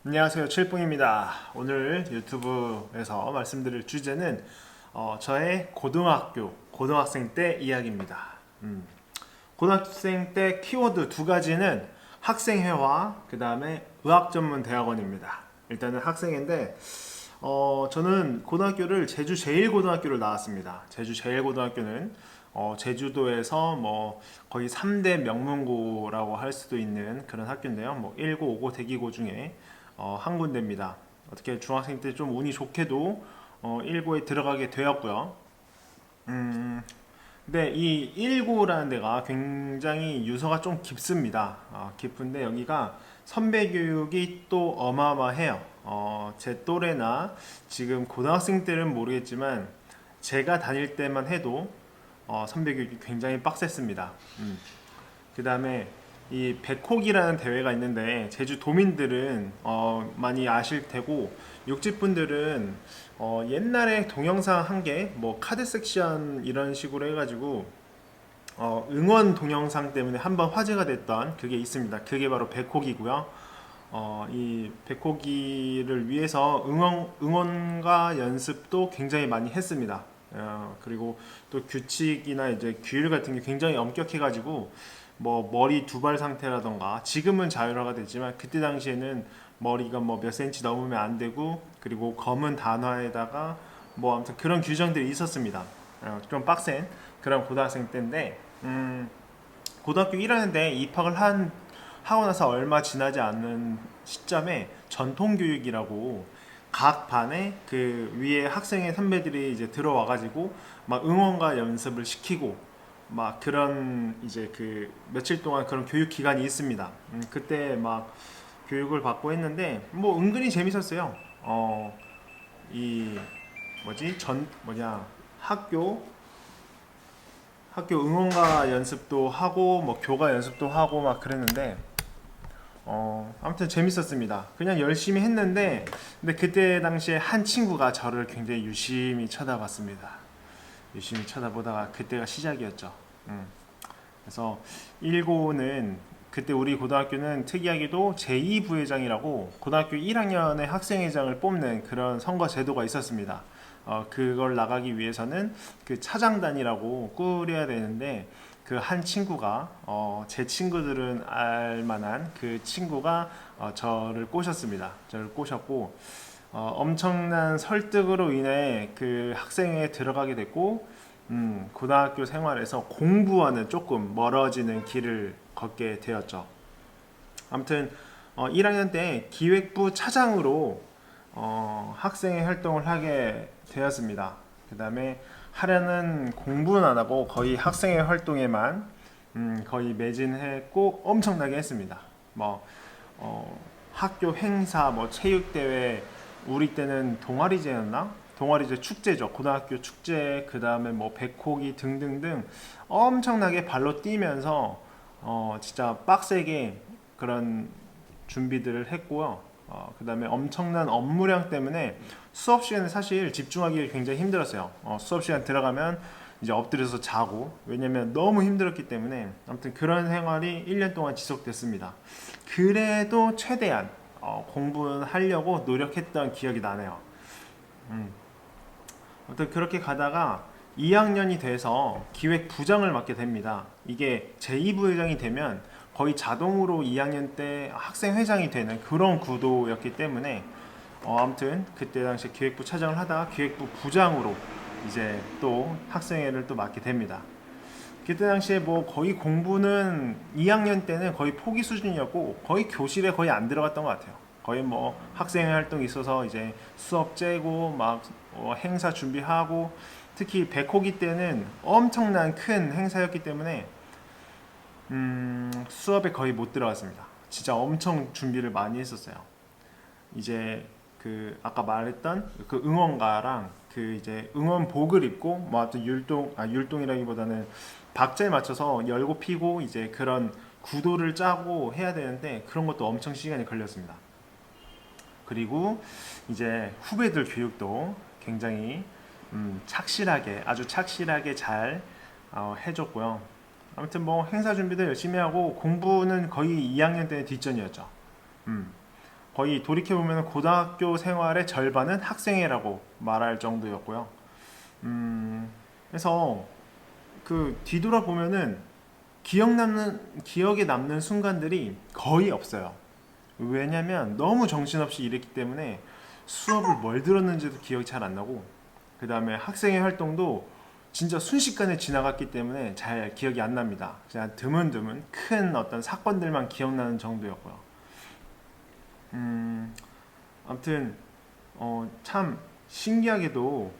안녕하세요, 칠뿡입니다. 오늘 유튜브에서 말씀드릴 주제는 저의 고등학생 때 이야기입니다. 고등학생 때 키워드 두 가지는 학생회와 그 다음에 의학전문대학원입니다. 일단은 학생인데 저는 고등학교를 제주 제일고등학교를 나왔습니다. 제주 제일고등학교는 제주도에서 뭐 거의 3대 명문고라고 할 수도 있는 그런 학교인데요. 뭐 1고, 5고, 대기고 중에 한 군데입니다. 어떻게 중학생 때 좀 운이 좋게도 1고에 들어가게 되었고요. 근데 이 1고라는 데가 굉장히 유서가 좀 깊습니다. 깊은데 여기가 선배 교육이 또 어마어마해요. 제 또래나 지금 고등학생 때는 모르겠지만 제가 다닐 때만 해도 선배 교육이 굉장히 빡셌습니다. 그 다음에 이 백호기라는 대회가 있는데 제주 도민들은 많이 아실 테고 육지분들은 옛날에 동영상 한 개 뭐 카드 섹션 이런 식으로 해가지고 응원 동영상 때문에 한번 화제가 됐던 그게 있습니다. 그게 바로 백호기고요. 이 백호기를 위해서 응원과 연습도 굉장히 많이 했습니다. 그리고 또 규칙이나 이제 규율 같은 게 굉장히 엄격해가지고 뭐 머리 두발 상태라던가 지금은 자율화가 됐지만 그때 당시에는 머리가 뭐 몇 센치 넘으면 안 되고 그리고 검은 단화에다가 뭐 아무튼 그런 규정들이 있었습니다. 좀 빡센 그런 고등학생 때인데 고등학교 1학년 때 하고 나서 얼마 지나지 않는 시점에 전통교육이라고 각 반에 그 위에 학생의 선배들이 이제 들어와가지고 막 응원과 연습을 시키고 막 그런 이제 그 며칠 동안 그런 교육 기간이 있습니다. 그때 막 교육을 받고 했는데 뭐 은근히 재밌었어요. 이 뭐지 학교 응원가 연습도 하고 뭐 교가 연습도 하고 막 그랬는데 아무튼 재밌었습니다. 그냥 열심히 했는데 근데 그때 당시에 한 친구가 저를 굉장히 유심히 쳐다봤습니다. 유심히 쳐다보다가 그때가 시작이었죠. 그래서 1고는 그때 우리 고등학교는 특이하게도 제2부회장이라고 고등학교 1학년의 학생회장을 뽑는 그런 선거 제도가 있었습니다. 그걸 나가기 위해서는 그 차장단이라고 꾸려야 되는데 그 한 친구가 제 친구들은 알만한 그 친구가 저를 꼬셨습니다. 저를 꼬셨고 엄청난 설득으로 인해 그 학생회에 들어가게 됐고 고등학교 생활에서 공부와는 조금 멀어지는 길을 걷게 되었죠. 아무튼 1학년 때 기획부 차장으로 학생회 활동을 하게 되었습니다. 그 다음에 하려는 공부는 안 하고 거의 학생회 활동에만 거의 매진했고 엄청나게 했습니다. 뭐 학교 행사, 뭐 체육대회, 우리 때는 동아리제였나? 동아리제 축제죠. 고등학교 축제, 그 다음에 뭐 백호기 등등등 엄청나게 발로 뛰면서 진짜 빡세게 그런 준비들을 했고요. 그 다음에 엄청난 업무량 때문에 수업 시간에 사실 집중하기 굉장히 힘들었어요. 수업 시간 들어가면 이제 엎드려서 자고 왜냐면 너무 힘들었기 때문에 아무튼 그런 생활이 1년 동안 지속됐습니다. 그래도 최대한 공부는 하려고 노력했던 기억이 나네요. 아무튼 그렇게 가다가 2학년이 돼서 기획부장을 맡게 됩니다. 이게 제2부회장이 되면 거의 자동으로 2학년 때 학생회장이 되는 그런 구도였기 때문에 아무튼 그때 당시 기획부 차장을 하다가 기획부 부장으로 이제 또 학생회를 또 맡게 됩니다. 그때 당시에 뭐 거의 공부는 2학년 때는 거의 포기 수준이었고 거의 교실에 거의 안 들어갔던 것 같아요. 거의 뭐 학생회 활동이 있어서 이제 수업 째고 막 행사 준비하고 특히 백호기 때는 엄청난 큰 행사였기 때문에 수업에 거의 못 들어갔습니다. 진짜 엄청 준비를 많이 했었어요. 이제 그 아까 말했던 그 응원가랑 그 이제 응원복을 입고 뭐 하여튼 율동이라기보다는 박자에 맞춰서 열고 피고 이제 그런 구도를 짜고 해야 되는데 그런 것도 엄청 시간이 걸렸습니다. 그리고 이제 후배들 교육도 굉장히 아주 착실하게 잘 해줬고요. 아무튼 뭐 행사 준비도 열심히 하고 공부는 거의 2학년 때 뒷전이었죠. 거의 돌이켜보면 고등학교 생활의 절반은 학생회라고 말할 정도였고요. 그래서 그 뒤돌아보면은 기억에 남는 순간들이 거의 없어요. 왜냐면 너무 정신없이 일했기 때문에 수업을 뭘 들었는지도 기억이 잘 안 나고, 그 다음에 학생회 활동도 진짜 순식간에 지나갔기 때문에 잘 기억이 안 납니다. 그냥 드문드문 큰 어떤 사건들만 기억나는 정도였고요. 아무튼 참 신기하게도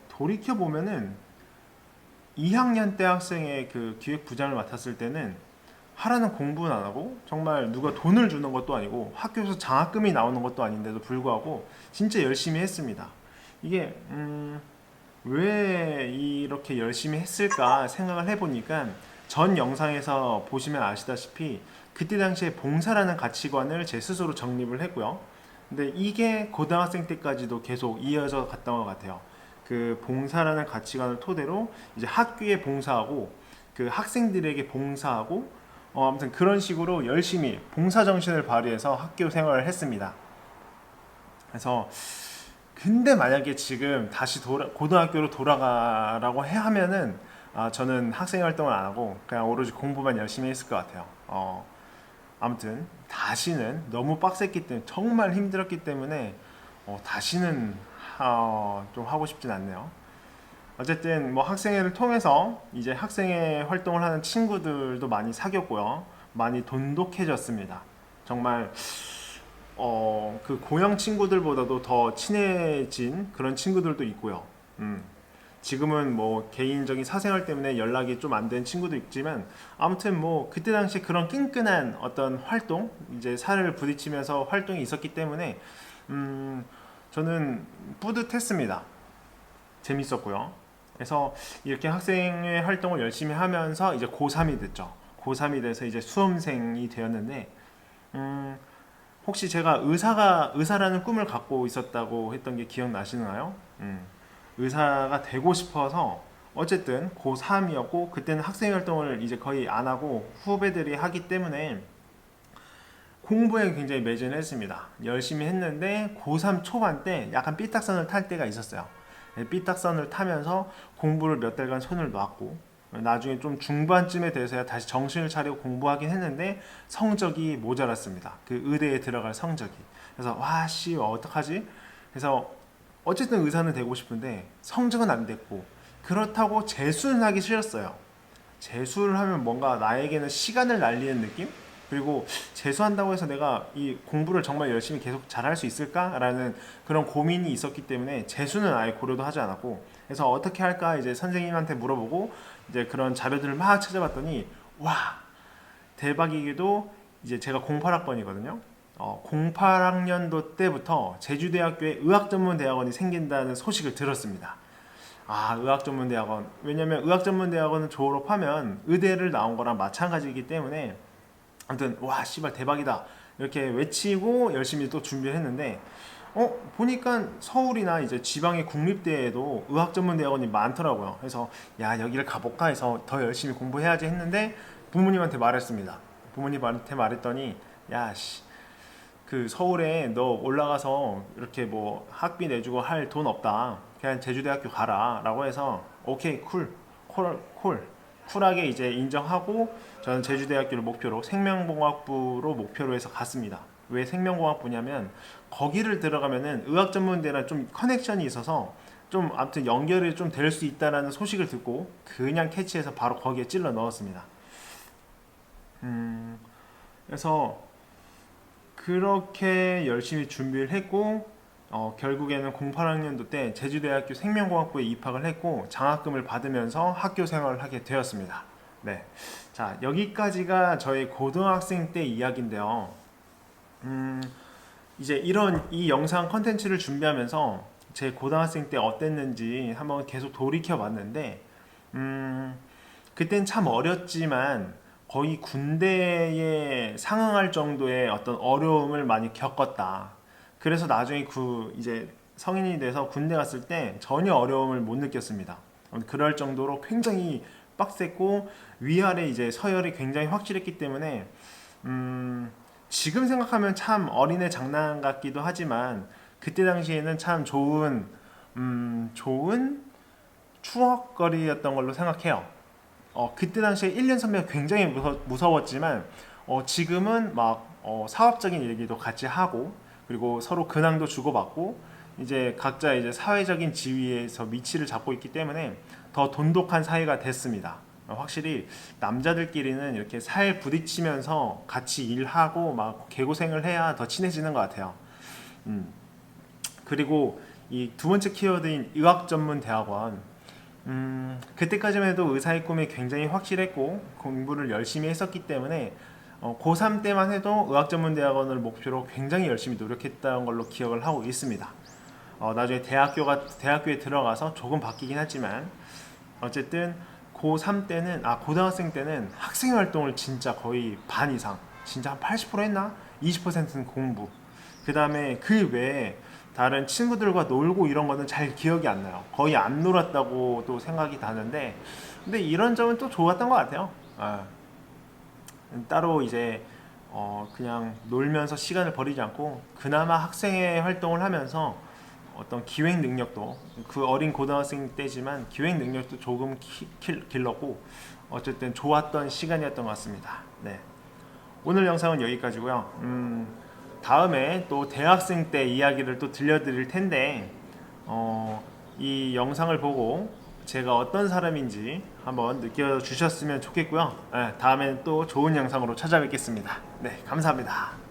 돌이켜 보면은 2학년 때 학생의 그 기획부장을 맡았을 때는 하라는 공부는 안 하고, 정말 누가 돈을 주는 것도 아니고 학교에서 장학금이 나오는 것도 아닌데도 불구하고 진짜 열심히 했습니다. 이게 왜 이렇게 열심히 했을까 생각을 해보니까, 전 영상에서 보시면 아시다시피 그때 당시에 봉사라는 가치관을 제 스스로 정립을 했고요. 근데 이게 고등학생 때까지도 계속 이어져 갔던 것 같아요. 그 봉사라는 가치관을 토대로 이제 학교에 봉사하고 그 학생들에게 봉사하고, 아무튼 그런 식으로 열심히 봉사 정신을 발휘해서 학교 생활을 했습니다. 그래서 근데 만약에 지금 다시 고등학교로 돌아가라고 하면은, 저는 학생 활동을 안 하고 그냥 오로지 공부만 열심히 했을 것 같아요. 아무튼 다시는 너무 빡셌기 때문에, 정말 힘들었기 때문에 다시는 좀 하고 싶진 않네요. 어쨌든 뭐 학생회를 통해서 이제 학생회 활동을 하는 친구들도 많이 사귀었고요. 많이 돈독해졌습니다. 정말 그 고향 친구들보다도 더 친해진 그런 친구들도 있고요. 지금은 뭐 개인적인 사생활 때문에 연락이 좀 안 된 친구도 있지만, 아무튼 뭐 그때 당시 그런 끈끈한 어떤 활동, 이제 살을 부딪히면서 활동이 있었기 때문에 저는 뿌듯했습니다. 재밌었고요. 그래서 이렇게 학생회 활동을 열심히 하면서 이제 고3이 됐죠. 고3이 돼서 이제 수험생이 되었는데, 혹시 제가 의사라는 꿈을 갖고 있었다고 했던 게 기억나시나요? 의사가 되고 싶어서, 어쨌든 고3이었고 그때는 학생 활동을 이제 거의 안 하고 후배들이 하기 때문에 공부에 굉장히 매진을 했습니다. 열심히 했는데 고3 초반 때 약간 삐딱선을 탈 때가 있었어요. 삐딱선을 타면서 공부를 몇 달간 손을 놨고, 나중에 좀 중반쯤에 돼서야 다시 정신을 차리고 공부하긴 했는데 성적이 모자랐습니다. 그 의대에 들어갈 성적이. 그래서 와씨 어떡하지? 그래서 어쨌든 의사는 되고 싶은데 성적은 안 됐고, 그렇다고 재수는 하기 싫었어요. 재수를 하면 뭔가 나에게는 시간을 날리는 느낌? 그리고 재수한다고 해서 내가 이 공부를 정말 열심히 계속 잘할 수 있을까라는 그런 고민이 있었기 때문에 재수는 아예 고려도 하지 않았고, 그래서 어떻게 할까 이제 선생님한테 물어보고 이제 그런 자료들을 막 찾아봤더니, 와 대박이게도 이제 제가 08학번이거든요. 08학년도 때부터 제주대학교에 의학전문대학원이 생긴다는 소식을 들었습니다. 의학전문대학원. 왜냐면 의학전문대학원은 졸업하면 의대를 나온 거랑 마찬가지이기 때문에, 아무튼 와 씨발 대박이다 이렇게 외치고 열심히 또 준비를 했는데, 보니까 서울이나 이제 지방의 국립대에도 의학전문대학원이 많더라고요. 그래서 야 여기를 가볼까 해서 더 열심히 공부해야지 했는데, 부모님한테 말했습니다. 부모님한테 말했더니, 야씨 그 서울에 너 올라가서 이렇게 뭐 학비 내주고 할 돈 없다, 그냥 제주대학교 가라 라고 해서 오케이 쿨하게 이제 인정하고, 저는 제주대학교를 목표로 생명공학부로 목표로 해서 갔습니다. 왜 생명공학부냐면 거기를 들어가면은 의학전문대랑 좀 커넥션이 있어서 좀 아무튼 연결이 좀 될 수 있다라는 소식을 듣고 그냥 캐치해서 바로 거기에 찔러 넣었습니다. 그래서 그렇게 열심히 준비를 했고, 결국에는 08학년도 때 제주대학교 생명공학부에 입학을 했고 장학금을 받으면서 학교 생활을 하게 되었습니다. 네, 자 여기까지가 저희 고등학생 때 이야기인데요. 이제 이 영상 컨텐츠를 준비하면서 제 고등학생 때 어땠는지 한번 계속 돌이켜 봤는데, 그땐 참 어렸지만 거의 군대에 상응할 정도의 어떤 어려움을 많이 겪었다. 그래서 나중에 이제 성인이 돼서 군대 갔을 때 전혀 어려움을 못 느꼈습니다. 그럴 정도로 굉장히 빡셌고 위아래 이제 서열이 굉장히 확실했기 때문에 지금 생각하면 참 어린애 장난 같기도 하지만 그때 당시에는 참 좋은 추억거리였던 걸로 생각해요. 그때 당시에 1년 선배가 굉장히 무서웠지만 지금은 막 사업적인 얘기도 같이 하고 그리고 서로 근황도 주고받고 이제 각자 이제 사회적인 지위에서 위치를 잡고 있기 때문에 더 돈독한 사이가 됐습니다. 확실히 남자들끼리는 이렇게 살 부딪히면서 같이 일하고 막 개고생을 해야 더 친해지는 것 같아요. 음. 그리고 이 두 번째 키워드인 의학 전문 대학원. 그때까지만 해도 의사의 꿈이 굉장히 확실했고 공부를 열심히 했었기 때문에 고3 때만 해도 의학 전문 대학원을 목표로 굉장히 열심히 노력했던 걸로 기억을 하고 있습니다. 나중에 대학교에 들어가서 조금 바뀌긴 했지만 어쨌든 고3 때는 고등학생 때는 학생 활동을 진짜 거의 반 이상 진짜 한 80% 했나? 20%는 공부. 그 다음에 그 외에 다른 친구들과 놀고 이런 거는 잘 기억이 안 나요. 거의 안 놀았다고 또 생각이 나는데 근데 이런 점은 또 좋았던 것 같아요. 따로 이제 그냥 놀면서 시간을 버리지 않고 그나마 학생회 활동을 하면서 어떤 기획 능력도 그 어린 고등학생 때지만 기획 능력도 조금 길렀고 어쨌든 좋았던 시간이었던 것 같습니다. 네. 오늘 영상은 여기까지고요. 다음에 또 대학생 때 이야기를 또 들려드릴 텐데 이 영상을 보고 제가 어떤 사람인지 한번 느껴주셨으면 좋겠고요. 네, 다음에는 또 좋은 영상으로 찾아뵙겠습니다. 네, 감사합니다.